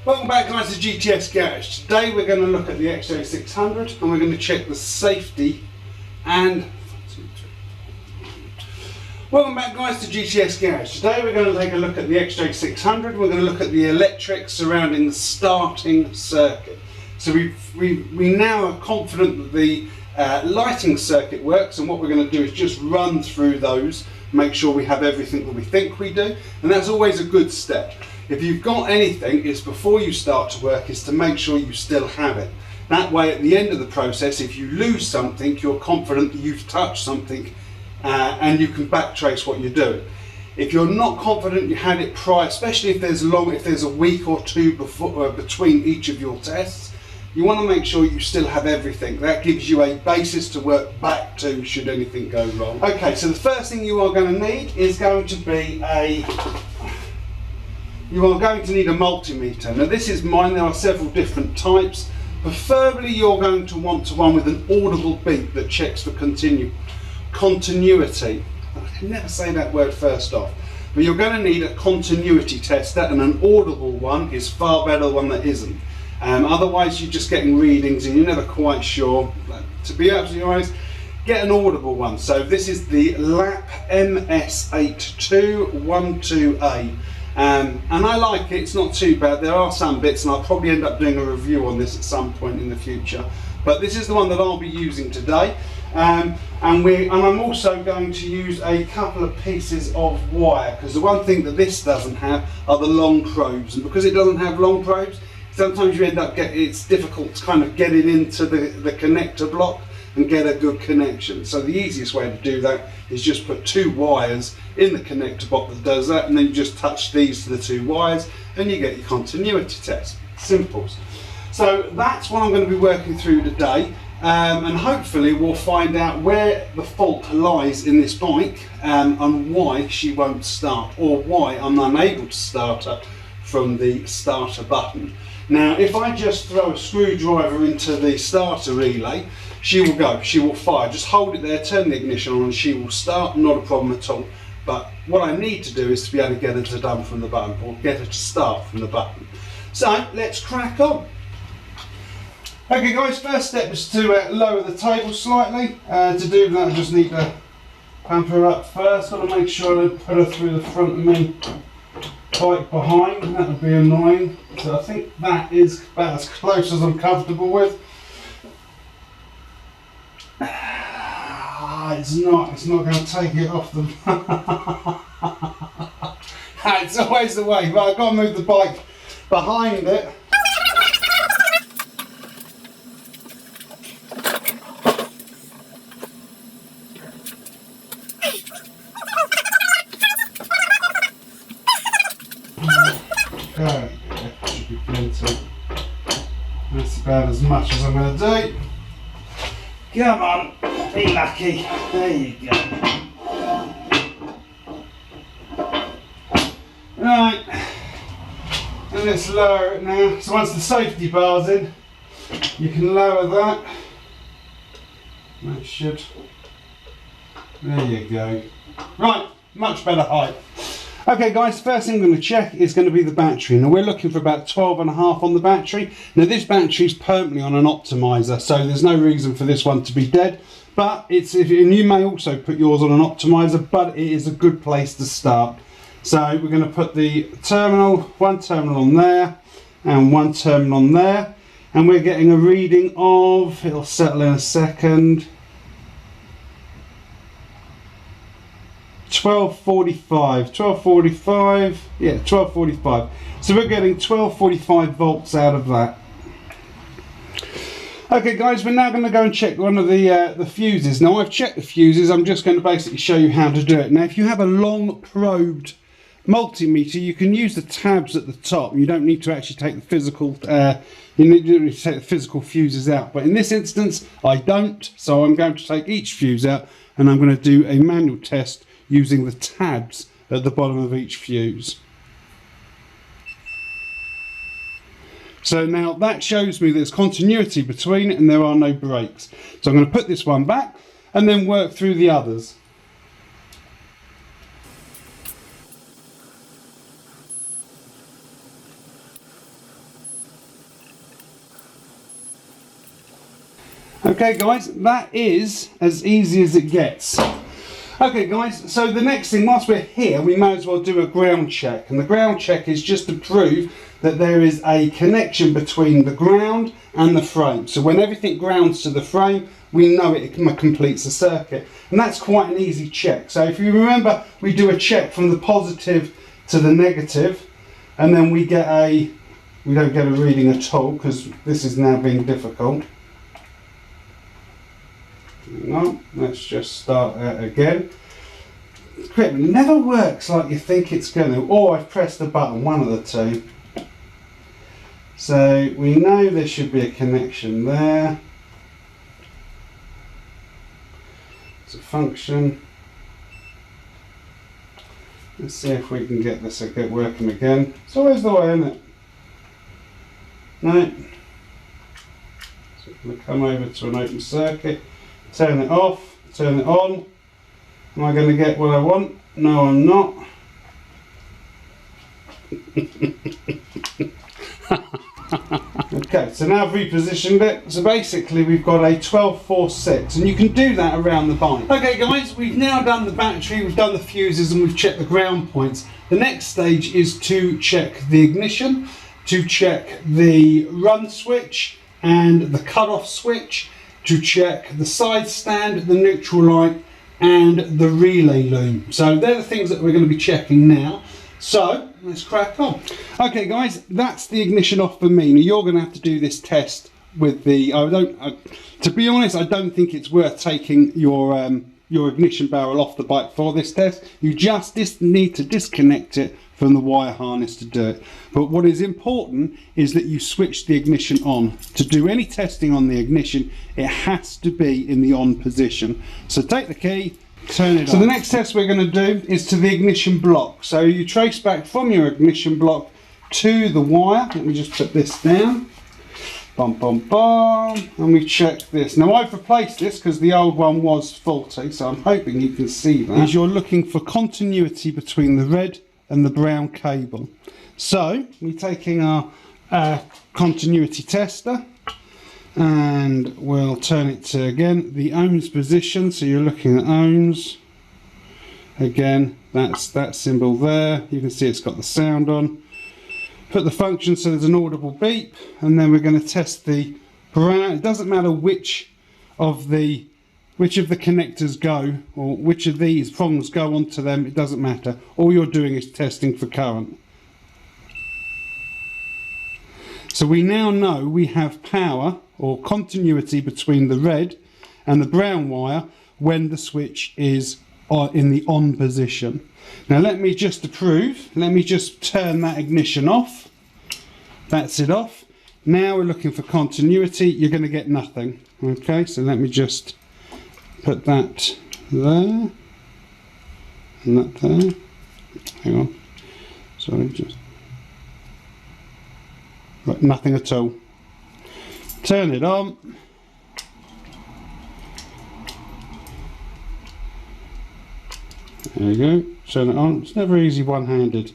Welcome back guys to GTS Garage. Today we're going to look at the XJ600 and we're going to check the safety and... Welcome back guys to GTS Garage. Today we're going to take a look at the XJ600. We're going to look at the electrics surrounding the starting circuit. So we now are confident that the lighting circuit works, and what we're going to do is just run through those, make sure we have everything that we think we do, and that's always a good step. If you've got anything, it's before you start to work, is to make sure you still have it. That way at the end of the process, if you lose something, you're confident that you've touched something and you can backtrace what you're doing. If you're not confident you had it prior, especially if there's a week or two between each of your tests, you want to make sure you still have everything. That gives you a basis to work back to should anything go wrong. Okay, so the first thing you are going to need is going to be you are going to need a multimeter. Now this is mine, there are several different types. Preferably you're going to want one with an audible beep that checks for continuity. I can never say that word first off. But you're going to need a continuity tester, and an audible one is far better than one that isn't. Otherwise you're just getting readings and you're never quite sure. To be absolutely honest, get an audible one. So this is the LAP MS8212A. And I like it, it's not too bad. There are some bits, and I'll probably end up doing a review on this at some point in the future. But this is the one that I'll be using today. And I'm also going to use a couple of pieces of wire, because the one thing that this doesn't have are the long probes. And because it doesn't have long probes, sometimes you end up it's difficult to kind of get it into the connector block and get a good connection. So the easiest way to do that is just put two wires in the connector block that does that, and then you just touch these to the two wires and you get your continuity test. Simples. So that's what I'm going to be working through today, and hopefully we'll find out where the fault lies in this bike and why she won't start, or why I'm unable to start her from the starter button. Now if I just throw a screwdriver into the starter relay, she will go, she will fire. Just hold it there, turn the ignition on, and she will start, not a problem at all. But what I need to do is to be able to get her to done from the button, or get her to start from the button. So let's crack on. Okay guys, first step is to lower the table slightly. To do that I just need to pump her up first. Got to make sure I don't put her through the front of me bike behind, that would be annoying. So I think that is about as close as I'm comfortable with. It's not going to take it off the... It's always the way, but I've got to move the bike behind it. Okay, should be plenty. That's about as much as I'm going to do. Come on, be lucky. There you go. Right, and let's lower it now. So once the safety bar's in, you can lower that. That should. There you go. Right, much better height. Okay guys, first thing I'm going to check is going to be the battery. Now we're looking for about 12.5 on the battery. Now this battery is permanently on an optimizer, so there's no reason for this one to be dead. But and you may also put yours on an optimizer, but it is a good place to start. So we're going to put the one terminal on there, and one terminal on there, and we're getting a reading of, it'll settle in a second, 1245, yeah, 1245. So we're getting 1245 volts out of that. Okay guys, we're now going to go and check one of the fuses. Now I've checked the fuses, I'm just going to basically show you how to do it. Now if you have a long probed multimeter, you can use the tabs at the top. You don't need to actually take the physical fuses out. But in this instance, I don't, so I'm going to take each fuse out and I'm going to do a manual test using the tabs at the bottom of each fuse. So now that shows me there's continuity between it and there are no breaks. So I'm going to put this one back and then work through the others. Okay guys, that is as easy as it gets. Okay guys, so the next thing, whilst we're here, we may as well do a ground check. And the ground check is just to prove that there is a connection between the ground and the frame. So when everything grounds to the frame, we know it completes the circuit. And that's quite an easy check. So if you remember, we do a check from the positive to the negative, and then we don't get a reading at all, because this is now being difficult. Hang on, let's just start that again. Equipment never works like you think it's going to. Or I've pressed a button, one of the two. So we know there should be a connection there. It's a function. Let's see if we can get this working again. It's always the way, isn't it? No. So I'm going to come over to an open circuit. Turn it off, turn it on. Am I going to get what I want? No, I'm not. Okay, so now I've repositioned it. So basically we've got a 12-4-6, and you can do that around the bike. Okay guys, we've now done the battery, we've done the fuses, and we've checked the ground points. The next stage is to check the ignition, to check the run switch and the cut-off switch, to check the side stand, the neutral light, and the relay loom. So they're the things that we're going to be checking now. So let's crack on. Okay guys, that's the ignition off for me. Now you're going to have to do this test with the, to be honest, I don't think it's worth taking your ignition barrel off the bike for this test. You just need to disconnect it from the wire harness to do it. But what is important is that you switch the ignition on. To do any testing on the ignition, it has to be in the on position. So take the key, turn it on. So the next test we're going to do is to the ignition block. So you trace back from your ignition block to the wire. Let me just put this down. Bum, bum, bum. And we check this. Now I've replaced this because the old one was faulty, so I'm hoping you can see that. As you're looking for continuity between the red and the brown cable. So we're taking our continuity tester, and we'll turn it to, again, the ohms position. So you're looking at ohms. Again, that's that symbol there. You can see it's got the sound on. Put the function so there's an audible beep, and then we're going to test the brown. It doesn't matter which of the connectors go, or which of these prongs go onto them, it doesn't matter. All you're doing is testing for current. So we now know we have power or continuity between the red and the brown wire when the switch is in the on position. Now let me just turn that ignition off. That's it off. Now we're looking for continuity. You're going to get nothing. Okay, so let me just put that there and that there. Hang on. Sorry, just right, nothing at all. Turn it on. There you go. Turn it on. It's never easy one-handed.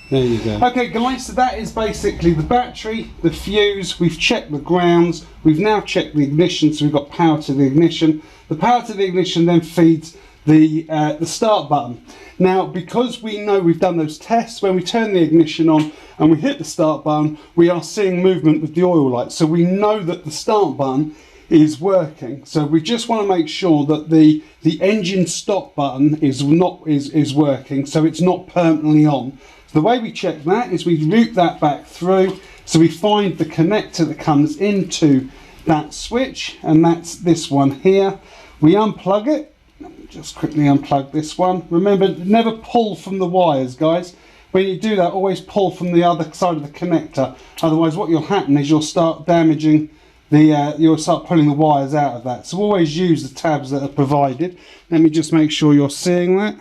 There you go. Okay guys, so that is basically the battery, the fuse. We've checked the grounds. We've now checked the ignition, so we've got power to the ignition. The power to the ignition then feeds the start button. Now, because we know we've done those tests, when we turn the ignition on and we hit the start button, we are seeing movement with the oil light. So we know that the start button is working. So we just want to make sure that the engine stop button is working, so it's not permanently on. So the way we check that is we route that back through, so we find the connector that comes into that switch, and that's this one here. We unplug it. Let me just quickly unplug this one. Remember, never pull from the wires, guys. When you do that, always pull from the other side of the connector. Otherwise, what will happen is you'll start damaging you'll start pulling the wires out of that. So always use the tabs that are provided. Let me just make sure you're seeing that.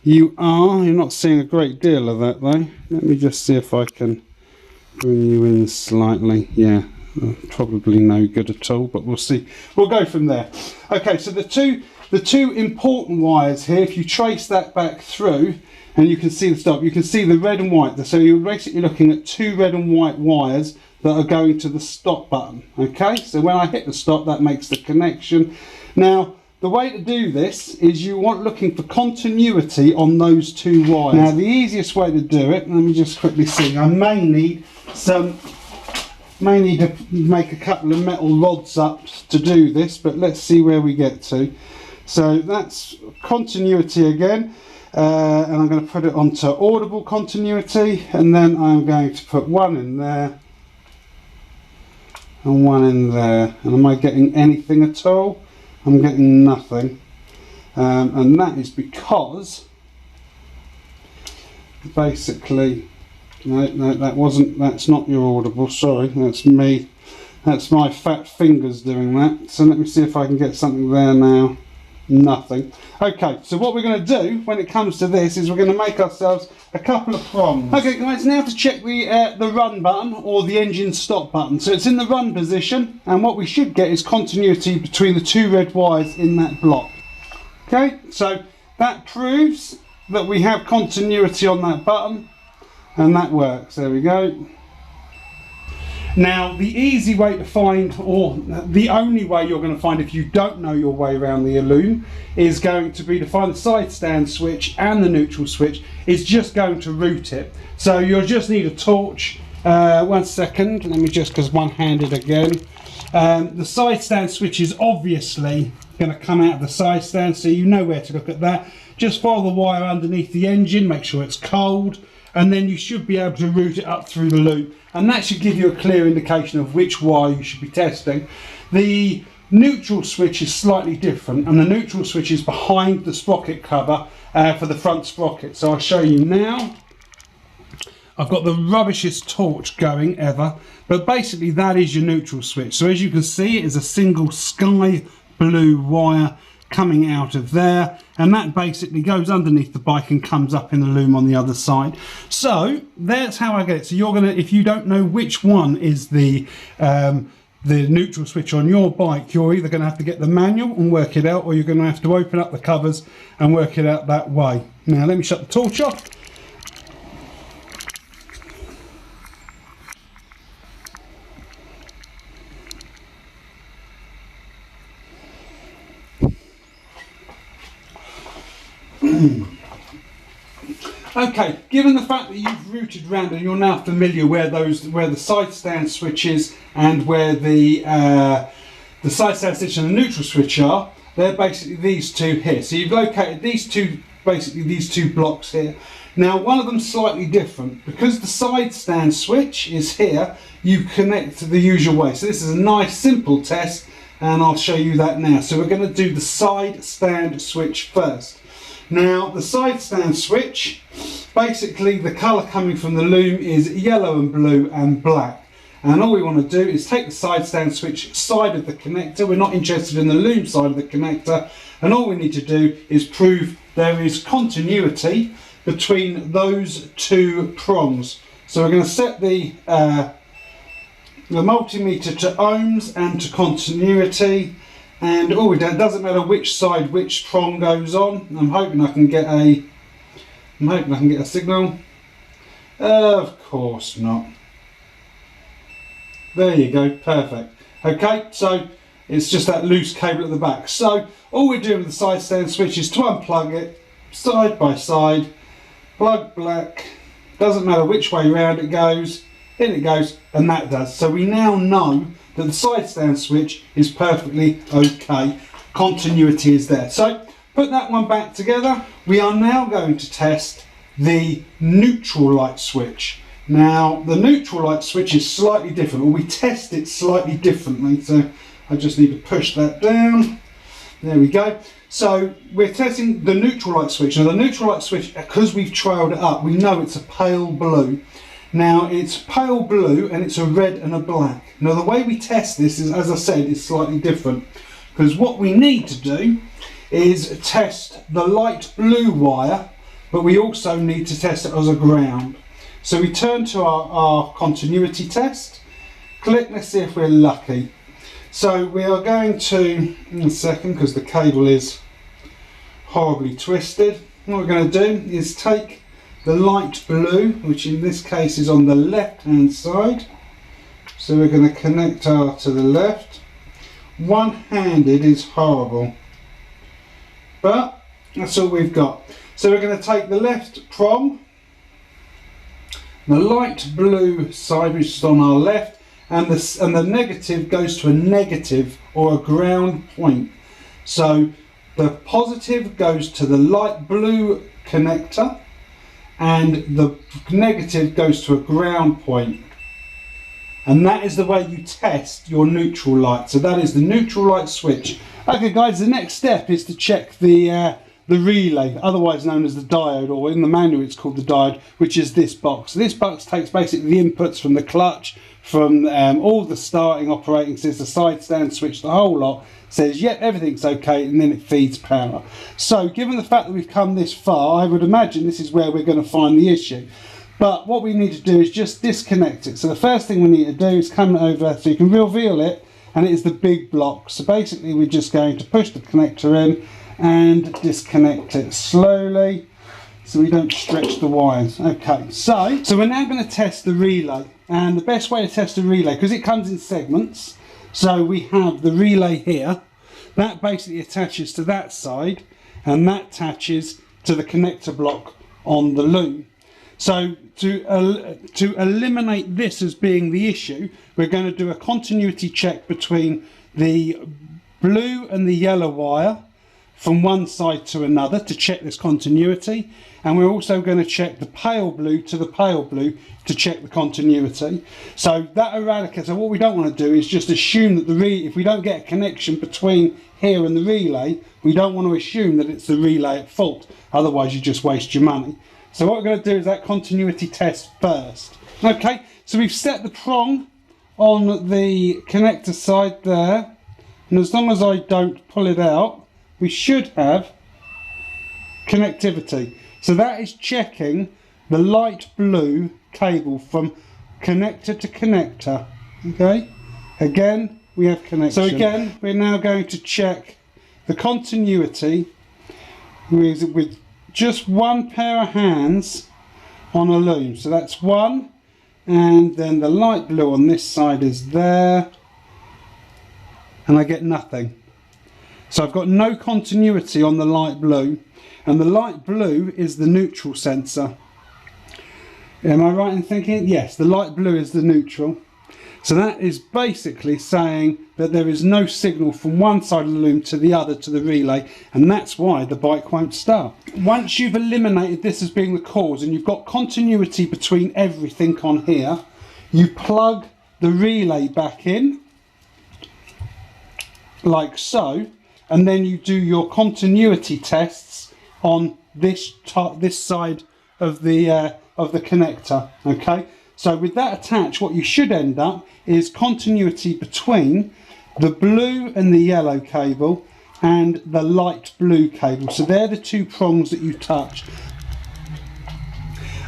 You are. You're not seeing a great deal of that though. Let me just see if I can bring you in slightly. Yeah, probably no good at all, but we'll see. We'll go from there. Okay, so the two important wires here, if you trace that back through, and you can see the stop. You can see the red and white. So you're basically looking at 2 red and white wires that are going to the stop button. Okay, so when I hit the stop, that makes the connection. Now, the way to do this is you want looking for continuity on those 2 wires. Now, the easiest way to do it, let me just quickly see. I may need to make a couple of metal rods up to do this, but let's see where we get to. So that's continuity again, and I'm going to put it onto audible continuity, and then I'm going to put 1 in there and 1 in there. And am I getting anything at all? I'm getting nothing, and that is because basically no, that's not your audible, sorry, that's me, that's my fat fingers doing that. So let me see if I can get something there now. Nothing. Okay, so what we're going to do when it comes to this is we're going to make ourselves a couple of prongs. Okay guys, now to check the run button or the engine stop button. So it's in the run position, and what we should get is continuity between the 2 red wires in that block. Okay, so that proves that we have continuity on that button, and that works. There we go. Now, the easy way to find, or the only way you're going to find if you don't know your way around the loom, is going to be to find the side stand switch and the neutral switch. Is just going to route it. So you'll just need a torch. 1 second, let me just, because one-handed again. The side stand switch is obviously going to come out of the side stand, so you know where to look at that. Just follow the wire underneath the engine, make sure it's cold, and then you should be able to route it up through the loop, and that should give you a clear indication of which wire you should be testing. The neutral switch is slightly different, and the neutral switch is behind the sprocket cover for the front sprocket. So I'll show you now. I've got the rubbishest torch going ever, but basically that is your neutral switch. So as you can see, it is a single sky blue wire coming out of there, and that basically goes underneath the bike and comes up in the loom on the other side. So that's how I get it. So you're gonna, if you don't know which one is the neutral switch on your bike, you're either going to have to get the manual and work it out, or you're going to have to open up the covers and work it out that way. Now let me shut the torch off. Okay, given the fact that you've routed round and you're now familiar where the side stand switch is and where the side stand switch and the neutral switch are, they're basically these two here. So you've located these two, basically these two blocks here. Now one of them's slightly different. Because the side stand switch is here, you connect the usual way. So this is a nice simple test, and I'll show you that now. So we're going to do the side stand switch first. Now the side stand switch, basically the colour coming from the loom is yellow and blue and black, and all we want to do is take the side stand switch side of the connector. We're not interested in the loom side of the connector, and all we need to do is prove there is continuity between those two prongs. So we're going to set the multimeter to ohms and to continuity. And all we do, it doesn't matter which side which prong goes on. I'm hoping I can get a signal. Of course not. There you go, perfect. Okay, so it's just that loose cable at the back. So all we're doing with the side stand switch is to unplug it side by side, plug black, doesn't matter which way round it goes, in it goes, and that does. So we now know that the side stand switch is perfectly okay. Continuity is there. So put that one back together. We are now going to test the neutral light switch. Now the neutral light switch is slightly different, or we test it slightly differently. So I just need to push that down. There we go. So we're testing the neutral light switch. Now the neutral light switch, because we've trailed it up, we know it's a pale blue. Now it's pale blue and it's a red and a black. Now the way we test this is, as I said, is slightly different, because what we need to do is test the light blue wire, but we also need to test it as a ground. So we turn to our continuity test, click, let's see if we're lucky. So we are going to, in a second, because the cable is horribly twisted, what we're going to do is take the light blue, which in this case is on the left hand side. So we're going to connect our to the left. One-handed is horrible, but that's all we've got. So we're going to take the left prong, the light blue side which is on our left, and the negative goes to a negative or a ground point. So the positive goes to the light blue connector and the negative goes to a ground point. And that is the way you test your neutral light. So that is the neutral light switch. Okay guys, the next step is to check the relay, otherwise known as the diode, or in the manual it's called the diode, which is this box. This box takes basically the inputs from the clutch, from all the starting operating systems, the side stand switch, the whole lot, says yep, everything's okay, and then it feeds power. So given the fact that we've come this far, I would imagine this is where we're going to find the issue. But what we need to do is just disconnect it. So the first thing we need to do is come over so you can reveal it, and it is the big block. So basically we're just going to push the connector in and disconnect it slowly so we don't stretch the wires. Okay, so we're now going to test the relay, and the best way to test the relay, because it comes in segments, so we have the relay here that basically attaches to that side, and that attaches to the connector block on the loom. So to eliminate this as being the issue, we're going to do a continuity check between the blue and the yellow wire from one side to another to check this continuity, and we're also going to check the pale blue to the pale blue to check the continuity. So that eradicates. So what we don't want to do is just assume that if we don't get a connection between here and the relay, we don't want to assume that it's the relay at fault, otherwise you just waste your money. So what we're going to do is that continuity test first. Okay, so we've set the prong on the connector side there, and as long as I don't pull it out, we should have connectivity. So that is checking the light blue cable from connector to connector. Okay, again we have connection. So again we're now going to check the continuity with just one pair of hands on a loom. So that's one, and then the light blue on this side is there, and I get nothing. So I've got no continuity on the light blue, and the light blue is the neutral sensor. Am I right in thinking? Yes, the light blue is the neutral. So that is basically saying that there is no signal from one side of the loom to the other to the relay, and that's why the bike won't start. Once you've eliminated this as being the cause and you've got continuity between everything on here, you plug the relay back in like so, and then you do your continuity tests on this side of the connector. Okay, so with that attached, what you should end up is continuity between the blue and the yellow cable and the light blue cable. So they're the two prongs that you touch.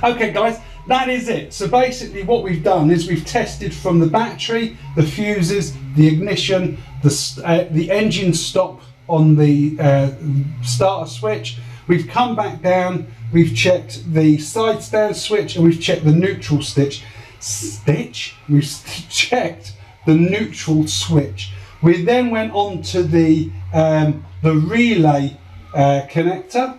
Okay guys, that is it. So basically what we've done is we've tested from the battery, the fuses, the ignition, the engine stop on the starter switch. We've come back down, we've checked the side stand switch, and we've checked the neutral we've checked the neutral switch. We then went on to the relay connector,